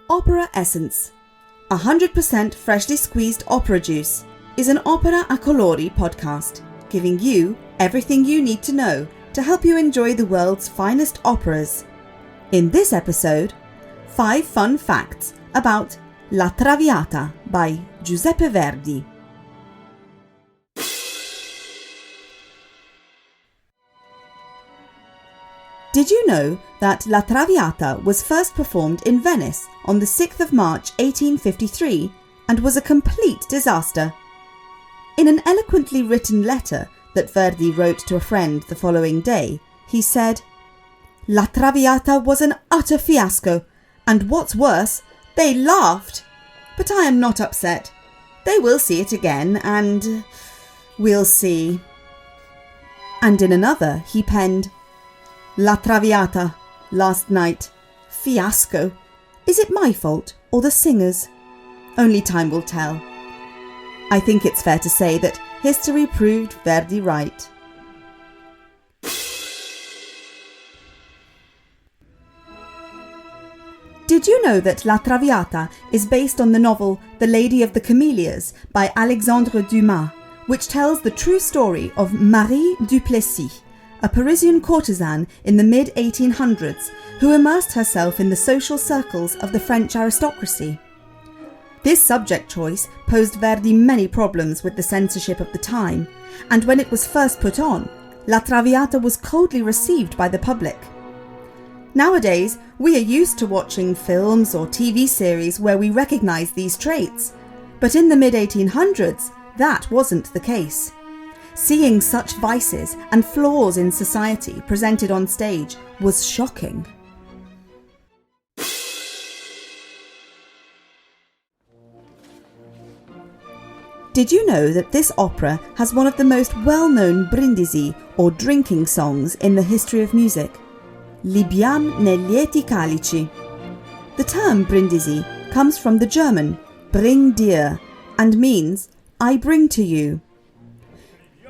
Opera Essence, 100% freshly squeezed opera juice, is an opera a colori podcast, giving you everything you need to know to help you enjoy the world's finest operas. In this episode, 5 fun facts about La Traviata by Giuseppe Verdi. Did you know that La Traviata was first performed in Venice on the 6th of March 1853 and was a complete disaster? In an eloquently written letter that Verdi wrote to a friend the following day, he said, "La Traviata was an utter fiasco, and what's worse, they laughed. But I am not upset. They will see it again and we'll see." And in another he penned, "La Traviata, last night, fiasco. Is it my fault or the singer's? Only time will tell." I think it's fair to say that history proved Verdi right. Did you know that La Traviata is based on the novel The Lady of the Camellias by Alexandre Dumas, which tells the true story of Marie Duplessis, a Parisian courtesan in the mid-1800s who immersed herself in the social circles of the French aristocracy? This subject choice posed Verdi many problems with the censorship of the time, and when it was first put on, La Traviata was coldly received by the public. Nowadays, we are used to watching films or TV series where we recognise these traits, but in the mid-1800s, that wasn't the case. Seeing such vices and flaws in society presented on stage was shocking. Did you know that this opera has one of the most well-known brindisi or drinking songs in the history of music? Libiam ne lieti calici. The term brindisi comes from the German bring dir and means I bring to you.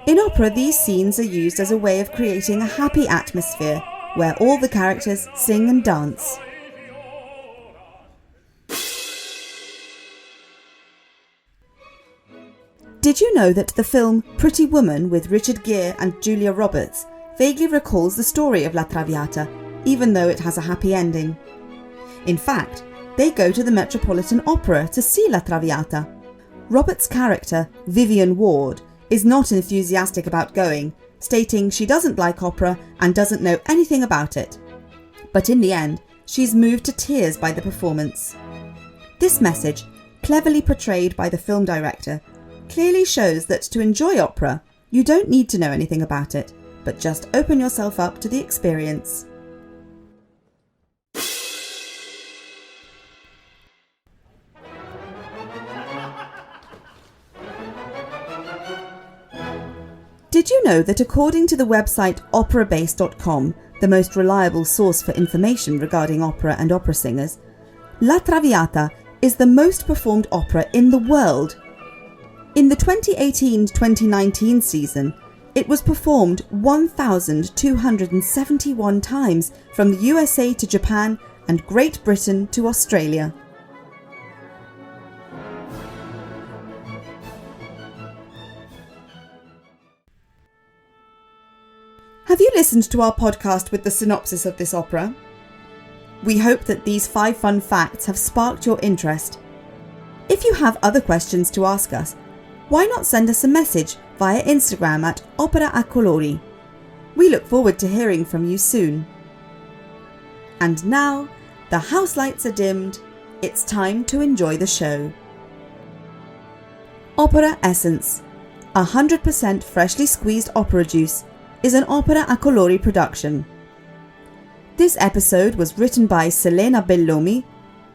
In opera, these scenes are used as a way of creating a happy atmosphere where all the characters sing and dance. Did you know that the film Pretty Woman with Richard Gere and Julia Roberts vaguely recalls the story of La Traviata, even though it has a happy ending? In fact, they go to the Metropolitan Opera to see La Traviata. Roberts' character, Vivian Ward, is not enthusiastic about going, stating she doesn't like opera and doesn't know anything about it. But in the end, she's moved to tears by the performance. This message, cleverly portrayed by the film director, clearly shows that to enjoy opera, you don't need to know anything about it, but just open yourself up to the experience. Did you know that according to the website operabase.com, the most reliable source for information regarding opera and opera singers, La Traviata is the most performed opera in the world? In the 2018-2019 season, it was performed 1,271 times from the USA to Japan and Great Britain to Australia. Have you listened to our podcast with the synopsis of this opera? We hope that these 5 fun facts have sparked your interest. If you have other questions to ask us, why not send us a message via Instagram at Opera a Colori? We look forward to hearing from you soon. And now, the house lights are dimmed, it's time to enjoy the show. Opera Essence, 100% freshly squeezed opera juice, is an Opera a Colori production. This episode was written by Selena Bellomi,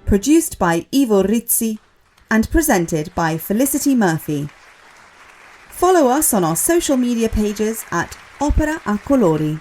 produced by Ivo Rizzi, and presented by Felicity Murphy. Follow us on our social media pages at Opera a Colori.